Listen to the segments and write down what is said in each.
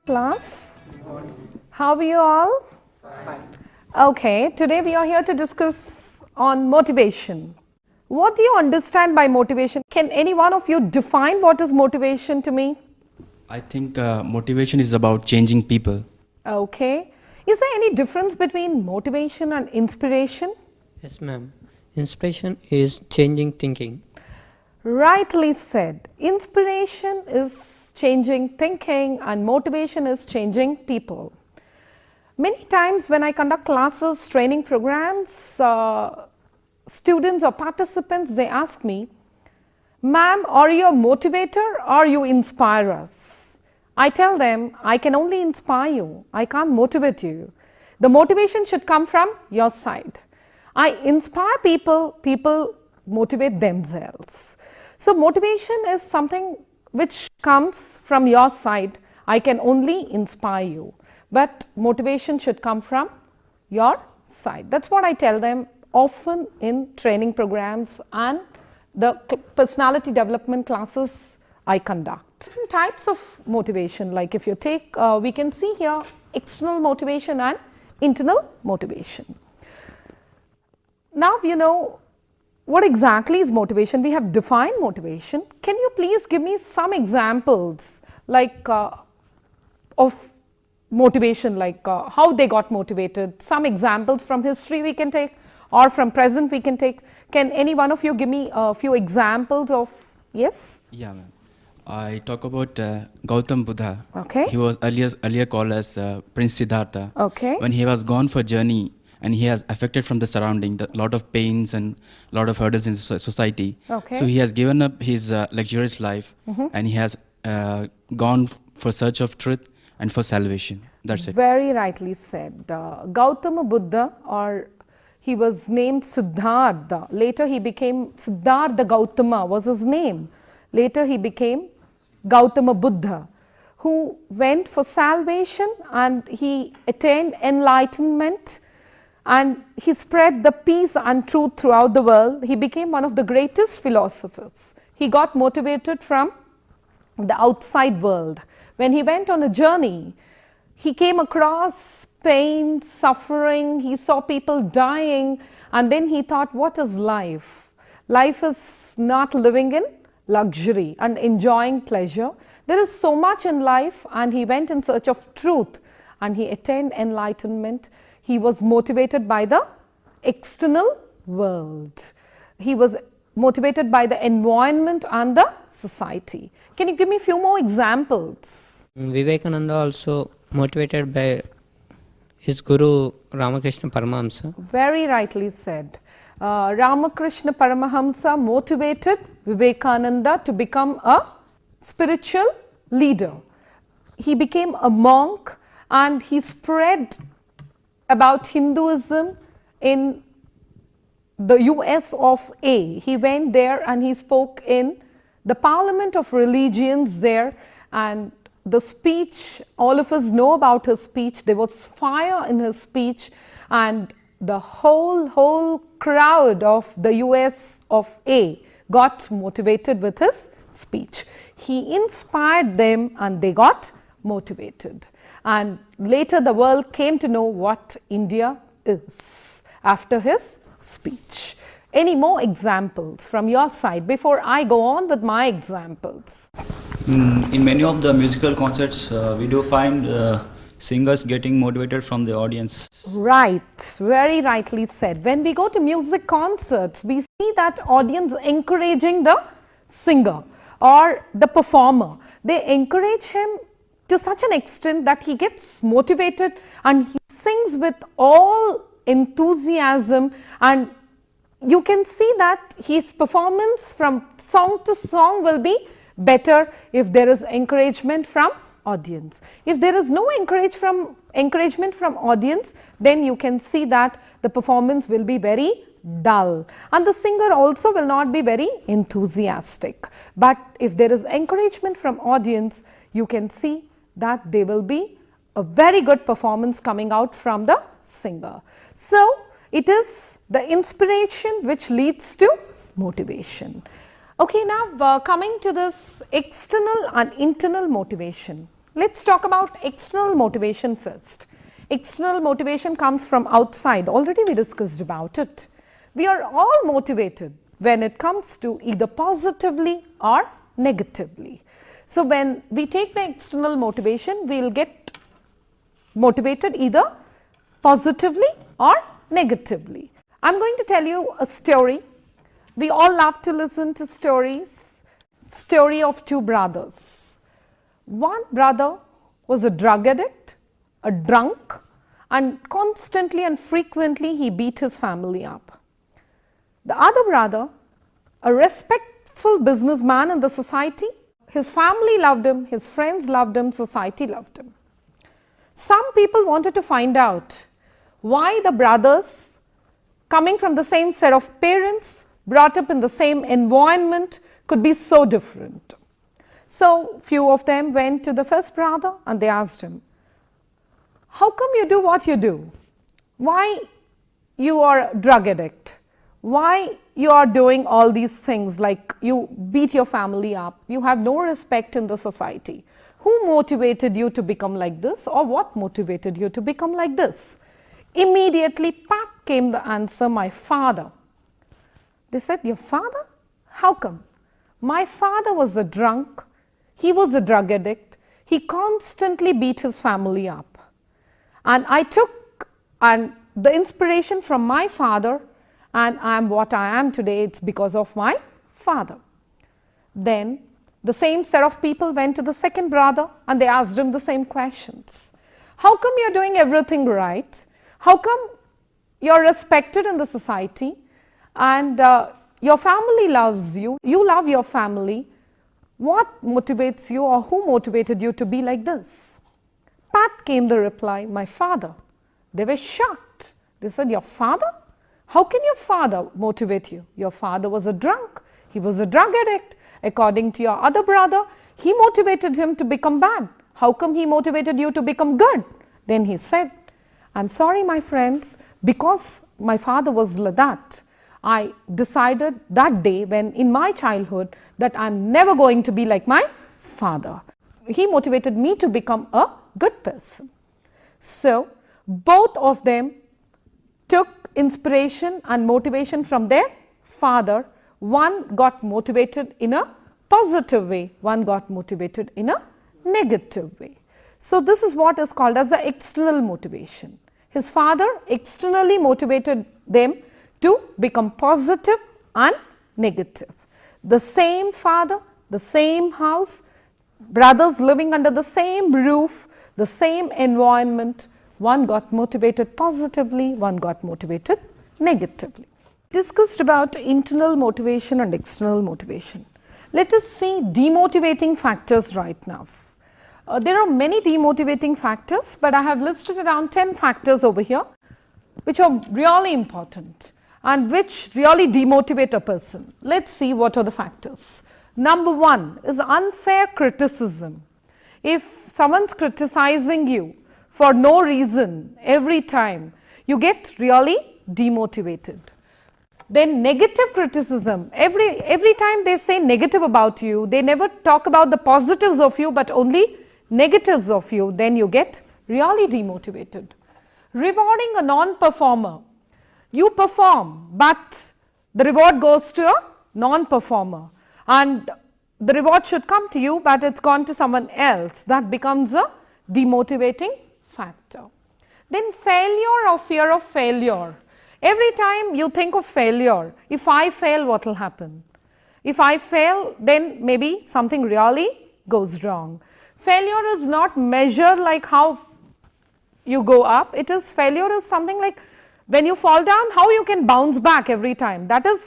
Class, how are you all? Fine. Okay, today we are here to discuss on motivation. What do you understand by motivation? Can any one of you define what is motivation to me? I think motivation is about changing people. Okay. Is there any difference between motivation and inspiration? Yes, ma'am. Inspiration is changing thinking. Rightly said. Inspiration is changing thinking and motivation is changing people. Many times when I conduct classes, training programs, students or participants, they ask me, "Ma'am, are you a motivator or you inspire us?" I tell them, I can only inspire you. I can't motivate you. The motivation should come from your side. I inspire people, people motivate themselves. So motivation is something which comes from your side. I can only inspire you. But motivation should come from your side. That's what I tell them often in training programs and the personality development classes I conduct. Different types of motivation, like if you take, we can see here external motivation and internal motivation. Now you know what exactly is motivation. We have defined motivation. Can you please give me some examples like of motivation, like how they got motivated? Some examples from history we can take or from present we can take. Can any one of you give me a few examples of, yes? Yeah, ma'am. I talk about Gautam Buddha. Okay. He was earlier called as Prince Siddhartha. Okay. When he was gone for journey and he has affected from the surrounding, a lot of pains and a lot of hurdles in society. Okay. So he has given up his luxurious life and he has gone for search of truth and for salvation. That's it. Very rightly said. Gautam Buddha, or he was named Siddhartha. Later he became Siddhartha Gautama was his name. Later he became Gautama Buddha, who went for salvation and he attained enlightenment and he spread the peace and truth throughout the world. He became one of the greatest philosophers. He got motivated from the outside world. When he went on a journey, he came across pain, suffering, he saw people dying, and then he thought, what is life? Life is not living in luxury and enjoying pleasure. There is so much in life, and he went in search of truth and he attained enlightenment. He was motivated by the external world. He was motivated by the environment and the society. Can you give me a few more examples? Vivekananda also motivated by his guru Ramakrishna Paramahamsa. Very rightly said. Ramakrishna Paramahamsa motivated Vivekananda to become a spiritual leader. He became a monk and he spread about Hinduism in the US of A. He went there and he spoke in the Parliament of Religions there, and the speech, all of us know about his speech. There was fire in his speech, and the whole crowd of the US of A got motivated with his speech. He inspired them and they got motivated. And later the world came to know what India is after his speech. Any more examples from your side before I go on with my examples? In many of the musical concerts, we do find singers getting motivated from the audience. Right, very rightly said. When we go to music concerts, we see that audience encouraging the singer or the performer. They encourage him to such an extent that he gets motivated and he sings with all enthusiasm, and you can see that his performance from song to song will be better if there is encouragement from audience. If there is no encouragement from audience, then you can see that the performance will be very dull and the singer also will not be very enthusiastic. But if there is encouragement from audience, you can see that there will be a very good performance coming out from the singer. So it is the inspiration which leads to motivation. Okay, now coming to this external and internal motivation. Let's talk about external motivation first. External motivation comes from outside. Already we discussed about it. We are all motivated when it comes to either positively or negatively. So when we take the external motivation, we will get motivated either positively or negatively. I am going to tell you a story. We all love to listen to stories. Story of two brothers. One brother was a drug addict, a drunk, and constantly and frequently he beat his family up. The other brother, a respectful businessman in the society, his family loved him, his friends loved him, society loved him. Some people wanted to find out why the brothers, coming from the same set of parents, brought up in the same environment, could be so different. So few of them went to the first brother and they asked him, how come you do what you do? Why you are a drug addict? Why you are doing all these things, like you beat your family up, you have no respect in the society? Who motivated you to become like this, or what motivated you to become like this? Immediately pat came the answer, my father. They said, your father? How come? My father was a drunk, he was a drug addict, he constantly beat his family up. And I took the inspiration from my father, and I am what I am today, it's because of my father. Then the same set of people went to the second brother and they asked him the same questions. How come you are doing everything right? How come you are respected in the society and your family loves you, you love your family? What motivates you, or who motivated you to be like this? Pat came the reply, my father. They were shocked. They said, your father? How can your father motivate you? Your father was a drunk, he was a drug addict. According to your other brother, he motivated him to become bad. How come he motivated you to become good? Then he said, I'm sorry my friends, because my father was like that, I decided that day when in my childhood that I'm never going to be like my father. He motivated me to become a good person. So both of them took inspiration and motivation from their father. One got motivated in a positive way, one got motivated in a negative way. So this is what is called as the external motivation. His father externally motivated them to become positive and negative. The same father, the same house, brothers living under the same roof, the same environment, one got motivated positively, one got motivated negatively. Discussed about internal motivation and external motivation. Let us see demotivating factors right now. There are many demotivating factors, but I have listed around 10 factors over here which are really important and which really demotivate a person. Let's see what are the factors. Number one is unfair criticism. If someone's criticizing you for no reason every time, you get really demotivated. Then negative criticism. Every time they say negative about you, they never talk about the positives of you but only negatives of you, then you get really demotivated. Rewarding a non-performer. You perform but the reward goes to a non-performer and the reward should come to you but it's gone to someone else. That becomes a demotivating factor. Then failure or fear of failure. Every time you think of failure, if I fail, what will happen? If I fail, then maybe something really goes wrong. Failure is not measured like how you go up. It is, failure is something like when you fall down, how you can bounce back every time. That is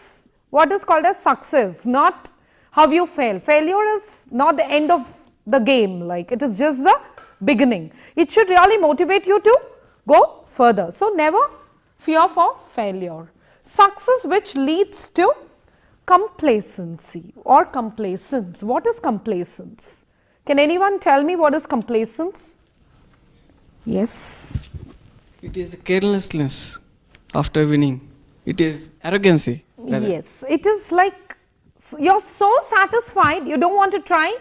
what is called as success, not how you fail. Failure is not the end of the game, like it is just the beginning. It should really motivate you to go further. So never fear for failure. Success which leads to complacency or complacence. What is complacence? Can anyone tell me what is complacence? Yes. It is carelessness after winning. It is arrogancy. Yes. It is like you're so satisfied, you don't want to try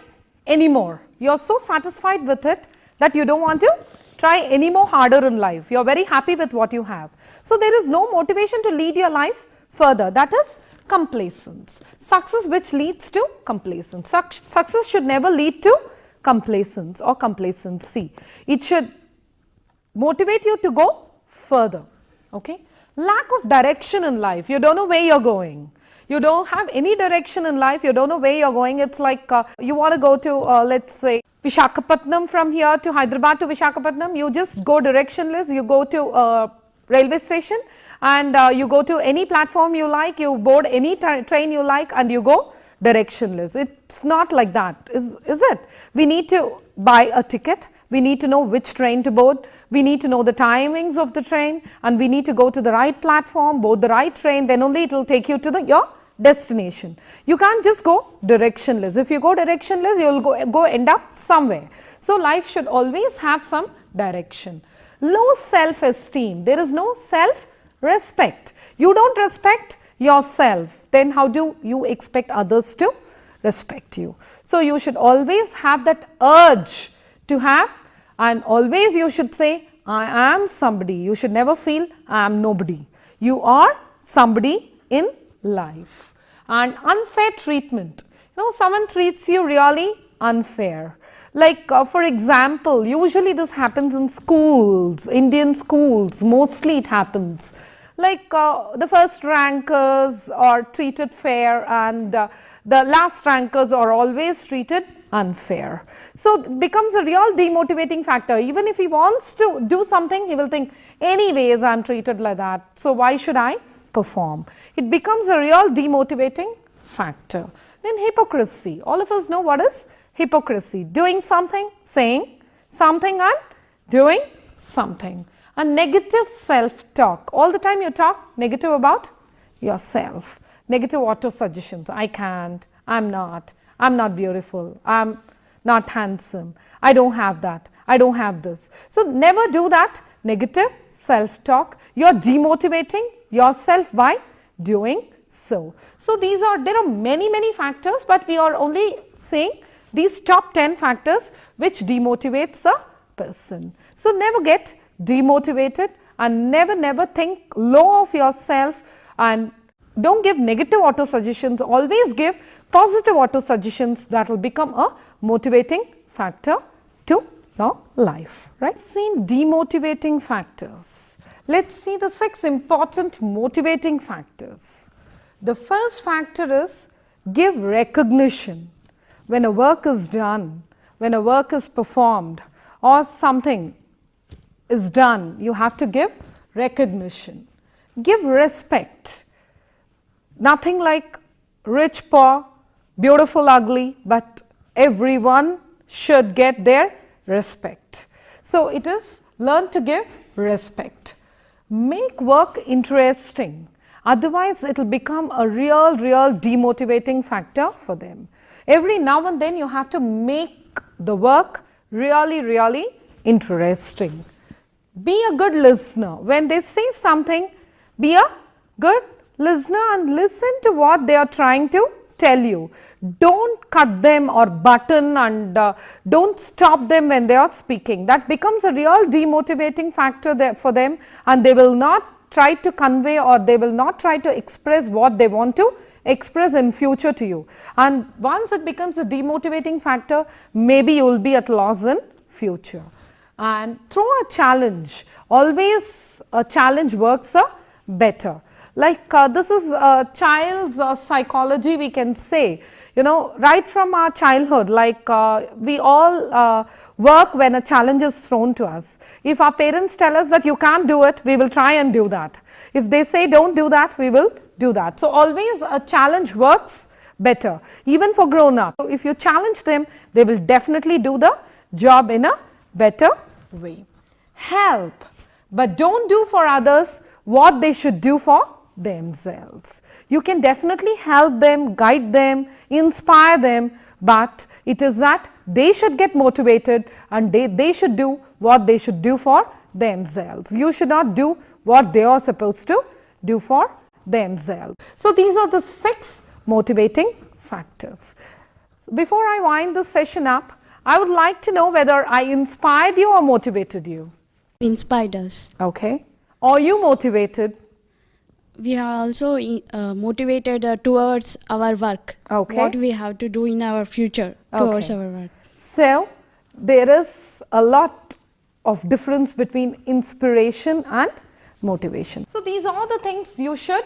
anymore. You're so satisfied with it that you don't want to try any more harder in life. You're very happy with what you have. So there is no motivation to lead your life further. That is complacence. Success which leads to complacence. Success should never lead to complacence or complacency. It should motivate you to go further. Okay? Lack of direction in life. You don't know where you're going. You don't have any direction in life. You don't know where you're going. It's like you want to go to, let's say, Visakhapatnam from here to Hyderabad to Visakhapatnam. You just go directionless. You go to a railway station and you go to any platform you like. You board any train you like and you go directionless. It's not like that, is it? We need to buy a ticket. We need to know which train to board. We need to know the timings of the train and we need to go to the right platform, board the right train, then only it will take you to your destination. You can't just go directionless. If you go directionless, you will go end up somewhere. So life should always have some direction. Low self-esteem. There is no self-respect. You don't respect yourself, then how do you expect others to respect you? So you should always have that urge to have, and always you should say, I am somebody. You should never feel I am nobody. You are somebody in life. And unfair treatment. You know, someone treats you really unfair. Like for example, usually this happens in schools, Indian schools, mostly it happens. Like the first rankers are treated fair and the last rankers are always treated unfair. So it becomes a real demotivating factor. Even if he wants to do something, he will think, anyways I am treated like that, so why should I perform? It becomes a real demotivating factor. Then hypocrisy. All of us know what is hypocrisy. Doing something, saying something and doing something. A negative self-talk. All the time you talk negative about yourself. Negative auto-suggestions. I can't, I'm not beautiful, I'm not handsome, I don't have that, I don't have this. So never do that negative self-talk. You're demotivating yourself by doing so. So there are many factors, but we are only saying these top 10 factors which demotivates a person. So never get demotivated and never think low of yourself and don't give negative auto-suggestions. Always give positive auto-suggestions that will become a motivating factor to your life. Right? Seen demotivating factors. Let's see the 6 important motivating factors. The first factor is give recognition. When a work is done, when a work is performed or something is done, you have to give recognition. Give respect. Nothing like rich, poor, beautiful, ugly, but everyone should get their respect. So it is learn to give respect. Make work interesting. Otherwise, it will become a real demotivating factor for them. Every now and then you have to make the work really interesting. Be a good listener. When they say something, be a good listener and listen to what they are trying to tell you. Don't cut them or button and don't stop them when they are speaking. That becomes a real demotivating factor for them and they will not try to convey or they will not try to express what they want to express in future to you. And once it becomes a demotivating factor, maybe you will be at loss in future. And throw a challenge. Always a challenge works better. Like this is a child's psychology, we can say, you know, right from our childhood, like we all work when a challenge is thrown to us. If our parents tell us that you can't do it, we will try and do that. If they say don't do that, we will do that. So always a challenge works better, even for grown-up. So if you challenge them, they will definitely do the job in a better way. Help, but don't do for others what they should do for themselves. You can definitely help them, guide them, inspire them, but it is that they should get motivated and they should do what they should do for themselves. You should not do what they are supposed to do for themselves. So these are the 6 motivating factors. Before I wind this session up, I would like to know whether I inspired you or motivated you. Inspired us. Okay. Are you motivated? We are also motivated towards our work. Okay. What we have to do in our future towards our work. So, there is a lot of difference between inspiration and motivation. So, these are the things you should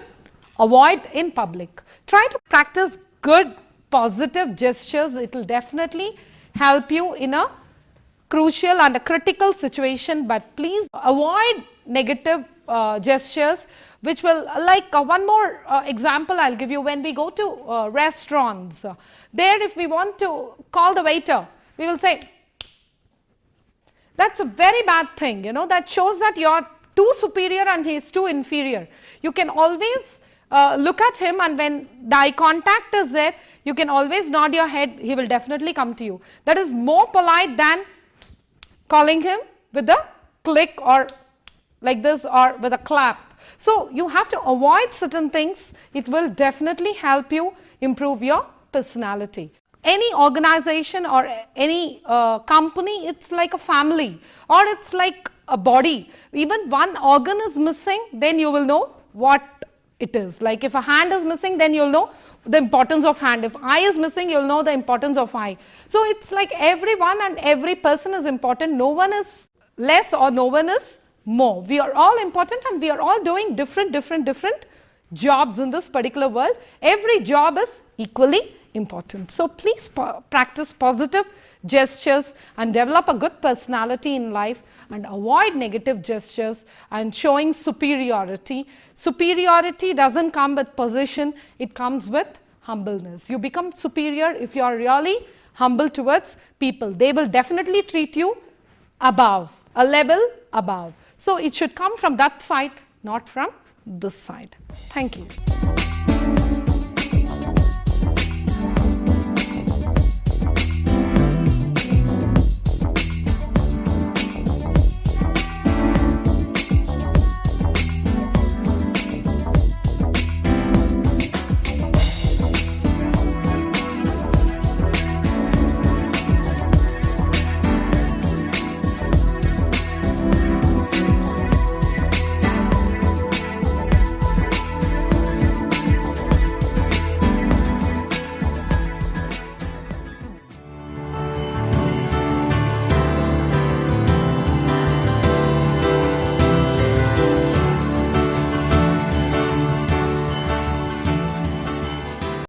avoid in public. Try to practice good, positive gestures. It will definitely help you in a crucial and a critical situation, but please avoid negative gestures, which will, like one more example I'll give you. When we go to restaurants, there if we want to call the waiter, we will say, that's a very bad thing, you know, that shows that you're too superior and he is too inferior. You can always look at him, and when the eye contact is there, you can always nod your head, he will definitely come to you. That is more polite than calling him with a click or like this or with a clap. So, you have to avoid certain things. It will definitely help you improve your personality. Any organization or any company, it's like a family or it's like a body. Even one organ is missing, then you will know what it is. Like if a hand is missing, then you'll know the importance of hand. If eye is missing, you'll know the importance of eye. So, it's like everyone and every person is important. No one is less or no one is more. We are all important and we are all doing different jobs in this particular world. Every job is equally important. So, please practice positive gestures and develop a good personality in life and avoid negative gestures and showing superiority. Superiority doesn't come with position, it comes with humbleness. You become superior if you are really humble towards people. They will definitely treat you above, a level above. So, it should come from that side, not from this side. Thank you.